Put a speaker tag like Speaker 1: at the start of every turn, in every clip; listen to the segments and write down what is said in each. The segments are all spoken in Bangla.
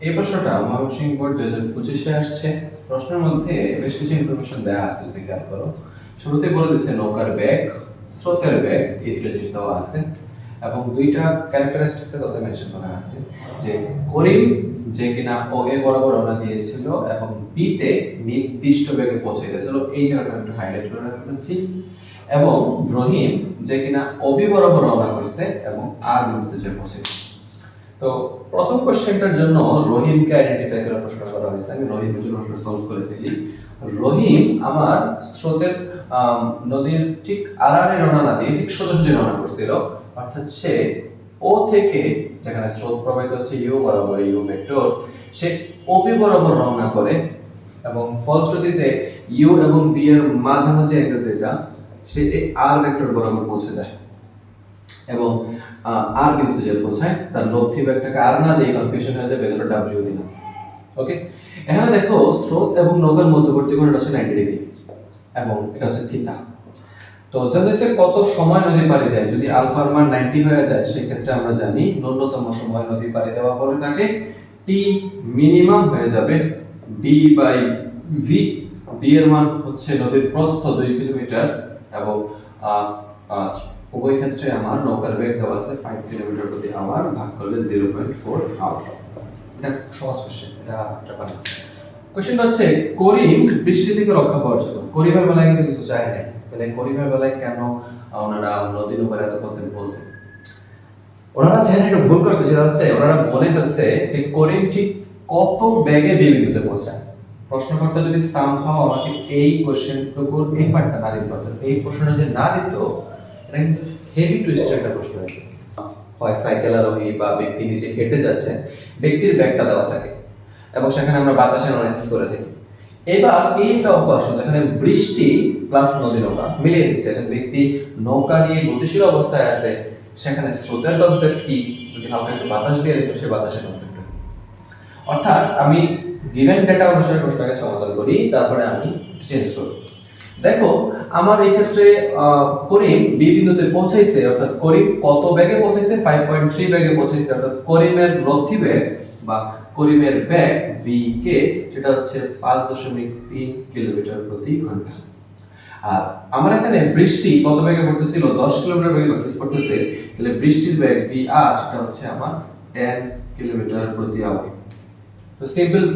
Speaker 1: এই প্রশ্নটা ময়মনসিংহ বোর্ড 2025-এ আসছে। প্রশ্নের মধ্যে বেশ কিছু ইনফরমেশন দেওয়া আছে, যদি খেয়াল করো। শুরুতে বলে দিচ্ছে নৌকার বেগ, স্রোতের বেগ, এই দুটো জিনিস দেওয়া আছে এবং দুইটা ক্যারেক্টারিস্টিক্সের কথা মেনশন করা আছে যে করিম যে কিনা ও এ বরাবর রওনা দিয়েছিল এবং বি তে নির্দিষ্ট বেগে পৌঁছে গেছিল, এই জায়গাটা একটু হাইলাইট করে রাখতে চাচ্ছি। এবং রহিম যে কিনা অবি বরাবর রওনা করছে এবং আর বিন্দুতে যে পৌঁছেছে। তো প্রথম কোশ্চেনটার জন্য রহিমকে আইডেন্টিফাই করার প্রশ্ন করা হয়েছে। আমি রহিমের জন্য প্রশ্ন সলভ করে ফেলি। রহিম আমার স্রোতের নদীর ঠিক আড়াআড়ি রওনা না দিয়ে ঠিক সোজাসুজি রওনা করছিল, অর্থাৎ সে ও থেকে, যেখানে স্রোত প্রবাহিত হচ্ছে ইউ বরাবর, ইউ ভেক্টর, সে ওবি বরাবর রওনা করে এবং ফলশ্রুতিতে ইউ এবং বি এর মাঝামাঝি অ্যাঙ্গেল যেটা, সে এই আর ভেক্টর বরাবর পৌঁছে যায় এবং আর বিন্দুতে যে পৌঁছায় তার লব্ধি বেগটাকে আর না দিয়ে কনফিউশন হয়ে যাবে, বেগটা ডাব্লিউ দিলাম। ওকে, এখানে দেখো স্রোত এবং নৌকার মধ্যবর্তী কোণটা হচ্ছে 90 ডিগ্রি এবং এটা হচ্ছে থিটা। তো জানতেছে কত সময় নদী পাড়ি দেয়। যদি আলফার মান 90 হয়ে যায়, সেক্ষেত্রে আমরা জানি ন্যূনতম সময় নদী পাড়ি দেওয়া বলে থাকে টি মিনিমাম হয়ে যাবে ডি বাই ভি। ডি এর মান হচ্ছে নদীর প্রস্থ 2 কিলোমিটার এবং উভয় ক্ষেত্রে আমার নৌকার বেগ দেওয়া আছে 5 কিলোমিটার প্রতি আওয়ার, ভাগ করলে 0.4 আওয়ার। এটা সহজ কোশ্চেন, এটা ব্যাপার না। কোশ্চেনটা হচ্ছে করিম বৃষ্টি থেকে রক্ষা পাওয়ার জন্য, করিমের বেলায় কিন্তু কিছু চায় নাই, তাহলে করিমের বেলায় কেন ওনারা নদীর উপরে এত কনসেপ্ট বলছে? ওনারা চায় একটা ভুল করছে, সেটা হচ্ছে ওনারা মনে করছে যে করিম ঠিক কত বেগে বিন্দুতে পৌঁছায়। প্রশ্নকর্তা যদি সামহাও আমাকে এই কোশ্চেনটুকুর এই পার্টটা না দিত, অর্থাৎ এই প্রশ্নটা যদি না দিত, এটা কিন্তু হেভি টুইস্টের একটা প্রশ্ন আছে। হয় সাইকেল আরোহী বা ব্যক্তি নিচে হেঁটে যাচ্ছে, ব্যক্তির ব্যাগটা দেওয়া থাকে এবং সেখানে আমরা বাতাস অ্যানালাইসিস করে থাকি। এবার এইটা অবকাশ যেখানে বৃষ্টি প্লাস নদী নৌকা মিলিয়ে দিচ্ছে, একজন ব্যক্তি নৌকা নিয়ে গতিশীল অবস্থায় আছে, সেখানে স্রোতের কনসেপ্ট কি, যদি হালকা একটু বাতাস দিয়ে দিত সে বাতাসের কনসেপ্ট। অর্থাৎ আমি গিভেন ডেটা অনুসারে প্রশ্নটাকে সমাধান করি, তারপরে আমি চেঞ্জ করি। দেখো আমার এই ক্ষেত্রে করিম বি বিন্দুতে পৌঁছাইছে, অর্থাৎ করিম কত বেগে পৌঁছাইছে? 5.3 বেগে পৌঁছাইছে, অর্থাৎ করিমের লব্ধি বেগ বা করিমের বেগ ভি কে, সেটা হচ্ছে 5.3 কিলোমিটার প্রতি ঘন্টা। আর আমার এখানে বৃষ্টি কত বেগে পড়তেছিল? 10 কিলোমিটার বেগে পড়তেছে, তাহলে বৃষ্টির বেগ ভি আর সেটা হচ্ছে আমার 10 কিলোমিটার প্রতি আওয়ার। তো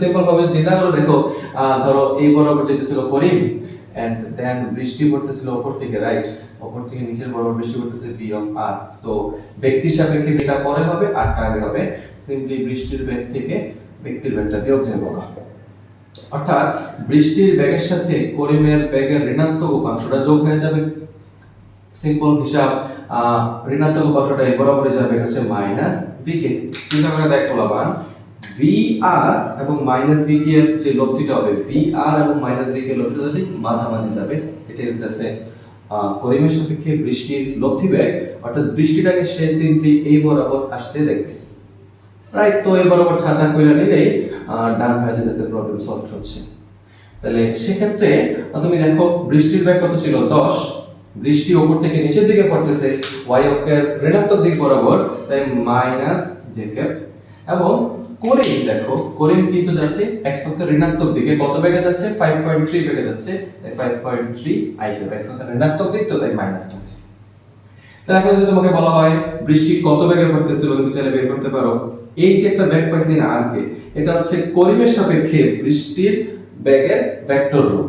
Speaker 1: সিম্পল ভাবে চিন্তা করো, দেখো ধরো এই বরাবর যেতেছিল করিম এন্ড দেন বৃষ্টি পড়তেছিল উপর থেকে, রাইট, উপর থেকে নিচের বরাবর বৃষ্টি পড়তেছে ভি অফ আর। তো ব্যক্তির সাপেক্ষে এটা পরে হবে, আরটা আগে হবে। সিম্পলি বৃষ্টির বেগ থেকে ব্যক্তির বেগটা বিয়োগ যোগ করা হবে, অর্থাৎ বৃষ্টির বেগের সাথে করিমের বেগের ঋণাত্মক উপাংশটা যোগ হয়ে যাবে। সিম্পল হিসাব, ঋণাত্মক উপাংশটা এই বরাবরই যাবে, এটা হচ্ছে মাইনাস ভি কে। চিন্তা করে দেখো আবার ভি আর এবং মাইনাস ভি কে এর যে লব্ধিটা হবে, ভি আর এবং মাইনাস ভি কে এর লব্ধিটা যদি মাঝামাঝি যাবে, এটাই হচ্ছে করিমের সাপেক্ষে বৃষ্টির লব্ধি বেগ, অর্থাৎ বৃষ্টিটাকে সে সিম্পলি এই বরাবর আসতে দেখবে, রাইট। তো এই বরাবর ছাতা কইরা নিলেই ডান হয়ে যেতেছে, প্রবলেম সলভ হচ্ছে। তাহলে সেক্ষেত্রে তুমি দেখো বৃষ্টির বেগ কত ছিল? 10। বৃষ্টি উপর থেকে নিচের দিকে পড়তেছে y অক্ষের ঋণাত্মক দিক বরাবর, তাই মাইনাস j ক্যাপ। এবং করিম দেখো, করিম কিন্তু যাচ্ছে x অক্ষের ঋণাত্মক দিকে, কত বেগে যাচ্ছে? 5.3 বেগে যাচ্ছে, তাই 5.3 i ক্যাপ। x অক্ষের ঋণাত্মক দিক, তো তাই মাইনাসটা হচ্ছে। তাহলে এখন যদি তোমাকে বলা হয় বৃষ্টি কত বেগে পড়তেছিল, তুমি চাইলে বের করতে পারো। এই যে একটা বেগ পাইছি না আর কে, এটা হচ্ছে করিমের সাপেক্ষে বৃষ্টির বেগের ভেক্টর রূপ।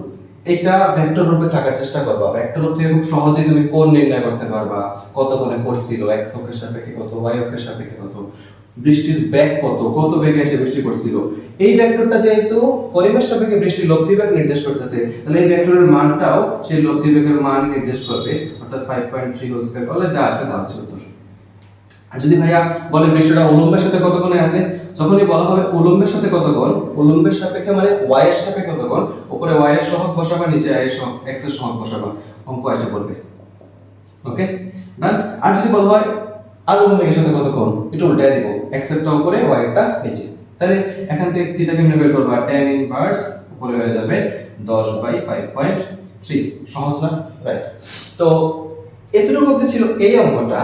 Speaker 1: এটা ভেক্টর রূপে থাকার চেষ্টা করবা। ভেক্টর রূপ থেকে খুব সহজেই তুমি কোণ নির্ণয় করতে পারবা, কত কোণে পড়ছিল, x অক্ষের সাপেক্ষে কত, y অক্ষের সাপেক্ষে কত, বৃষ্টির বেগ কত, কত বেগে এসে বৃষ্টি পড়ছিল। এই ভেক্টরটা যেহেতু করিমের সাপেক্ষে বৃষ্টির লব্ধি বেগ নির্দেশ করতেছে, তাহলে এই ভেক্টরের মানটাও সেই লব্ধি বেগের মান নির্দেশ করবে, অর্থাৎ 5.3 হোল স্কয়ার করলে যা আসবে তা হচ্ছে উত্তর। আর যদি ভাইয়া বলে বৃষ্টিটা উলম্বের সাথে কত কোণে আছে, যখনই বলা হবে উলম্বের সাথে কত কোণ, উলম্বের সাপেক্ষে মানে y এর সাপেক্ষে কত কোণ, উপরে y এর সহগ বসাবা, নিচে y এর সহগ, x এর সহগ বসাবা, অঙ্ক এসে পড়বে। ওকে ডান। আর যদি বলা হয় আলম্ব বেগের সাথে কত কোণ, এটা উল্টায় দিব, x এরটা উপরে y এরটা নিচে, তাহলে এখান থেকে থিটা কেমনে বের করবা? tan ইনভার্স উপরে হয়ে যাবে 10/5.3। সহজ না, রাইট। তো এতটুকু অবধি ছিল এই অঙ্কটা।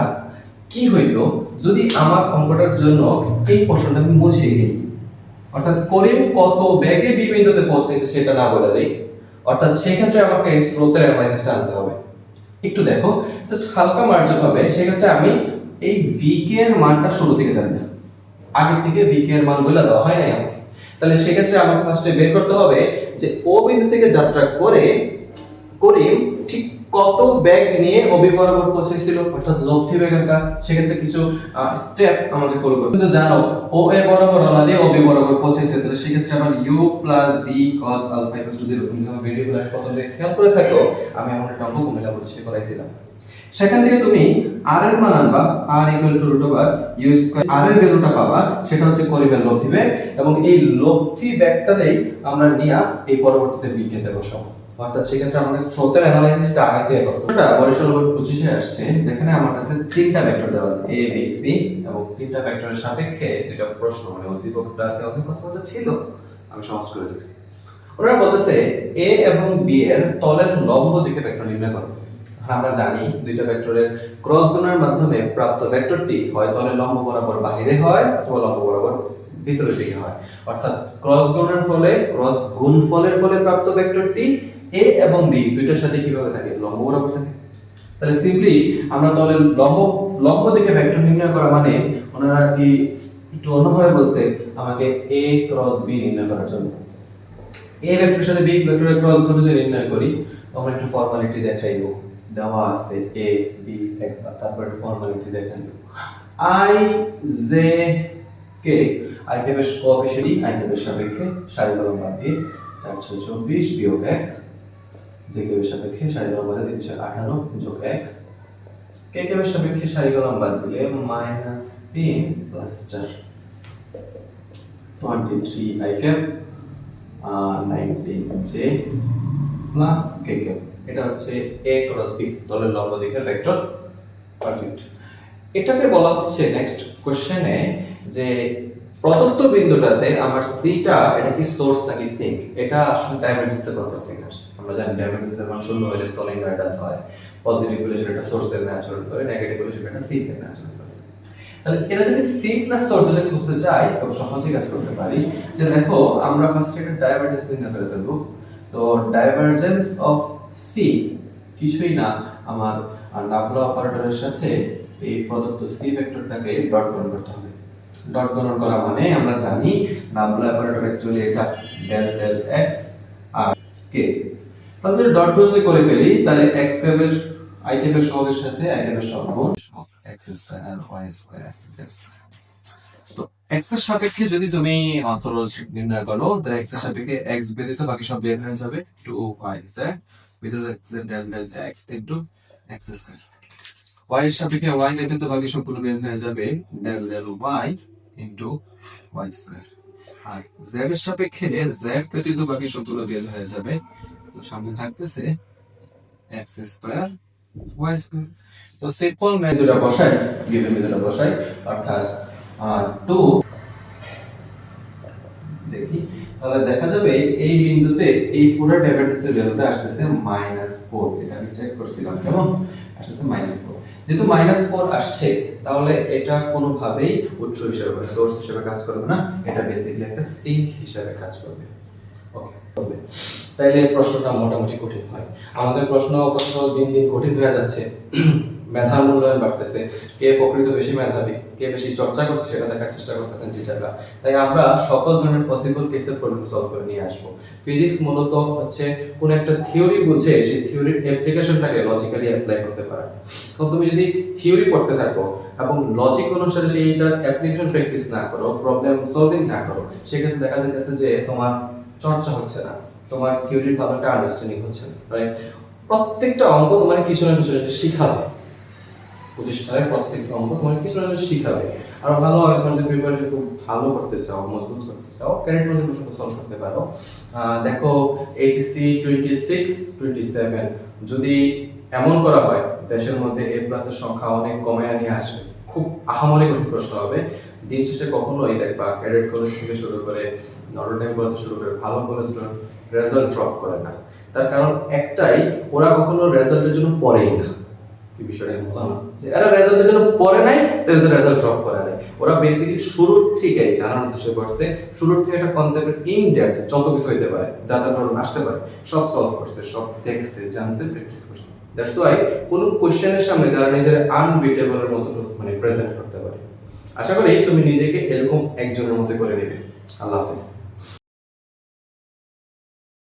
Speaker 1: কি হইতো যদি আমার অঙ্কটার জন্য এই প্রশ্নটা আমি মুছে দিই? অর্থাৎ করিম কত বেগে বি বিন্দুতে পৌঁছেছে সেটা না বলে দেই, অর্থাৎ সেই ক্ষেত্রে আমাকে স্রোতের অ্যানালাইসিসটা আনতে হবে। একটু দেখো, জাস্ট হালকা মার্জিন হবে, সেক্ষেত্রে আমি এই ভি কে এর মানটা শুরু থেকে জানি না, আগে থেকে ভি কে এর মান বলে দেওয়া হয় নাই আমাকে। তাহলে সেক্ষেত্রে আমাকে ফার্স্টে বের করতে হবে যে ও বিন্দু থেকে যাত্রা করে করিম ঠিক কত বেগ নিয়ে অবি বরাবর পৌঁছেছিল, অর্থাৎ লব্ধি বেগের কাজ। সেক্ষেত্রে কিছু স্টেপ আমাকে ফলো করতে হবে। জানো ও এ বরাবর রওনা দিয়ে অবি বরাবর পৌঁছেছে, তাহলে সেক্ষেত্রে আমার u + v cos α = 0। তুমি যখন ভিডিওগুলো কত দিয়ে খেয়াল করে থাকো, আমি এমন একটা অঙ্ক কুমিল্লা বুঝিয়ে করাইছিলাম। সেখান থেকে তুমি r এর মান আনবা, r = √u²। r এর ভ্যালুটা পাবা, সেটা হচ্ছে করিমের লব্ধি বেগ, এবং এই লব্ধি বেগটাতেই আমরা নিয়া এই পরবর্তীতে v কে দেব বসাবো। অর্থাৎ সেক্ষেত্রে আমাকে স্রোতের অ্যানালাইসিসটা আগে থেকে করতে হবে। এটা বরিশাল বোর্ড 25 এ আসছে, যেখানে আমার কাছে তিনটা ভেক্টর দেওয়া আছে a b c, এবং তিনটা ভেক্টরের সাপেক্ষে দুটো প্রশ্ন, মানে উদ্দীপকটাতে অনেক কথা ছিল, আমি সহজ করে লিখছি। ওরা বলতেছে a এবং b এর তলের লম্ব দিকে ভেক্টর নির্ণয় করো। আমরা জানি দুইটা ভেক্টরের ক্রস গুণের মাধ্যমে প্রাপ্ত ভেক্টরটি হয় তলের লম্ব বরাবর বাহিরে হয় অথবা লম্ব বরাবর ভিতরের দিকে হয়। অর্থাৎ ক্রস গুণের ফলে, ক্রস গুণফলের ফলে প্রাপ্ত ভেক্টরটি a এবং b দুইটার সাথে কিভাবে থাকে, লম্ব বরাবর থাকে। তাহলে সিম্পলি আমরা তলের লম্ব দিকে ভেক্টর নির্ণয় করা মানে ওনারা কি একটু অন্যভাবে বলছে আমাকে a ক্রস b নির্ণয় করার জন্য। a ভেক্টরের সাথে b ভেক্টরের ক্রস গুণ যদি নির্ণয় করি, আমরা একটু ফর্মালিটি দেখাই দেব। দেওয়া আছে a b একবার, তারপর একটু ফর্মালিটি দেখাই দেব। i j k i কে বেশ কোএফিশিয়েন্ট, i কে বেশ সাপেক্ষে সারিকলম বাদ দিয়ে 424 বিয়োগ 1, j কে বেশ সাপেক্ষে সারিকলম বাদ দিয়ে 358 যোগ 1, k কে বেশ সাপেক্ষে সারিকলম বাদ দিলে -3 + 4 23 i cap 19 j plus k cap. এটা হচ্ছে a ক্রস b তলের লম্ব দিকের ভেক্টর। পারফেক্ট। এটাকে বলা হচ্ছে নেক্সট কোশ্চেনে যে প্রদত্ত বিন্দুটাতে আমার সিটা এটা কি সোর্স নাকি সিঙ্ক। এটা আসলে ডাইভারজেন্সের কনসেপ্ট থেকে আসছে। আমরা জানি ডাইভারজেন্সের মান শূন্য হলে সলিনয়েডাল হয়, পজিটিভ হলে সেটা সোর্সের ন্যায় আচরণ করে, নেগেটিভ হলে সেটা সিঙ্কের ন্যায় আচরণ করে। তাহলে এটা যদি সিঙ্ক না সোর্স হলে খুঁজতে চাই, খুব সহজেই কাজ করতে পারি। যে দেখো আমরা ফার্স্টে একটা ডাইভারজেন্স নির্ণয় করে ফেলবো। তো ডাইভারজেন্স অফ সি কিছুই না, আমার নাবলা অপারেটরের সাথে এই প্রদত্ত সি ভেক্টরটাকে ডট গুণ করতে হবে। ডট গুণ করা মানে আমরা জানি নাবলা অপারেটর অ্যাকচুয়ালি এটা ডেল ডেল এক্স আর কে। তাহলে যদি ডট গুণ করে ফেলি, তাহলে এক্স ক্যাপের আই ক্যাপের সহগের সাথে আই ক্যাপের সহগ গুণ x square y square z square. তো এক্স এর সাপেক্ষে যদি তুমি অন্তরজ নির্ণয় করো, তাহলে এক্স এর সাপেক্ষে এক্স ব্যতীত বাকি সব বের হয়ে যাবে 2yz ভিতরে x del del x into x square. y এর সাপেক্ষে y ব্যতীত বাকি সবগুলো বের হয়ে যাবে del del y into y square. আর z এর সাপেক্ষে z ব্যতীত বাকি সবগুলো বের হয়ে যাবে, তো সামনে থাকতেছে x স্কয়ার y স্কয়ার। তো সিম্পল মেথডটা বসাই, গিভেন মেথডটা বসাই, অর্থাৎ 2 দেখি, তাহলে দেখা যাবে এই বিন্দুতে এই পুরো ডাইভারজেন্সের ভ্যালুটা আসছে -4। এটা আমি চেক করছিলাম, কেমন আসছে -4। যেহেতু -4 আসছে, তাহলে এটা কোনোভাবেই উৎস হিসেবে বা সোর্স হিসেবে কাজ করবে না, এটা বেসিক্যালি একটা সিঙ্ক হিসেবে কাজ করবে। ওকে, তাইলে প্রশ্নটা মোটামুটি কঠিন হয়। আমাদের প্রশ্ন দিন দিন কঠিন হয়ে যাচ্ছে, মেধার মূল্যায়ন বাড়তেছে, কে প্রকৃত বেশি মেধাবী, কে বেশি চর্চা করছে সেটা দেখার চেষ্টা করতেছেন টিচাররা। তাই আমরা সকল ধরনের পসিবল কেসের প্রবলেম সলভ করে নিয়ে আসবো। ফিজিক্স মূলত হচ্ছে কোন একটা থিওরি বুঝে সেই থিওরির অ্যাপ্লিকেশনটাকে লজিক্যালি অ্যাপ্লাই করতে পারে। তো তুমি যদি থিওরি পড়তে থাকো এবং লজিক অনুসারে সেইটার অ্যাপ্লিকেশন প্র্যাকটিস না করো, প্রবলেম সলভিং না করো, সেক্ষেত্রে দেখা যাচ্ছে যে তোমার চর্চা হচ্ছে না, তোমার থিওরির ভালো একটা আন্ডারস্ট্যান্ডিং হচ্ছে না, রাইট? প্রত্যেকটা অঙ্ক তোমার কিছু না কিছু শিখাবে, 25 সালের প্রত্যেকটা অঙ্ক তোমার কিছু না কিছু শিখাবে। আর ভালো হয় তোমার যদি প্রিপারেশন খুব ভালো করতে চাও, মজবুত করতে চাও, ক্যারেক্ট প্রজেক্ট প্রশ্ন সলভ করতে পারো। দেখো এইচএসসি 26 27 যদি এমন করা হয় দেশের মধ্যে এ প্লাসের সংখ্যা অনেক কমে নিয়ে আসবে, খুব আহামরি কঠিন প্রশ্ন হবে। দিন শেষে কখনোই দেখবা ক্যাডেট কলেজ থেকে শুরু করে নটর ডেম কলেজ শুরু করে ভালো কলেজগুলোর রেজাল্ট ড্রপ করে না। তার কারণ একটাই, ওরা কখনো রেজাল্টের জন্য পড়েই না। কি বিষয়টা বুঝলাম না। যে এরা রেজাল্টের জন্য পড়ে নাই, তাদের রেজাল্ট ড্রপ করে নাই। ওরা বেসিক্যালি শুরুর থেকেই জানার উদ্দেশ্যে পড়ছে, শুরুর থেকে একটা কনসেপ্টের ইন ডেপথ যত কিছু হইতে পারে, যা যা প্রবলেম আসতে পারে সব সলভ করছে, সব দেখছে, জানছে, প্র্যাকটিস করছে। দ্যাটস ওয়াই কোনো কোশ্চেনের সামনে তারা নিজের আনবিটেবলের মতো মানে প্রেজেন্ট করতে পারে। আশা করি তুমি নিজেকে এরকম একজনের মতো করে নেবে। আল্লাহ হাফেজ।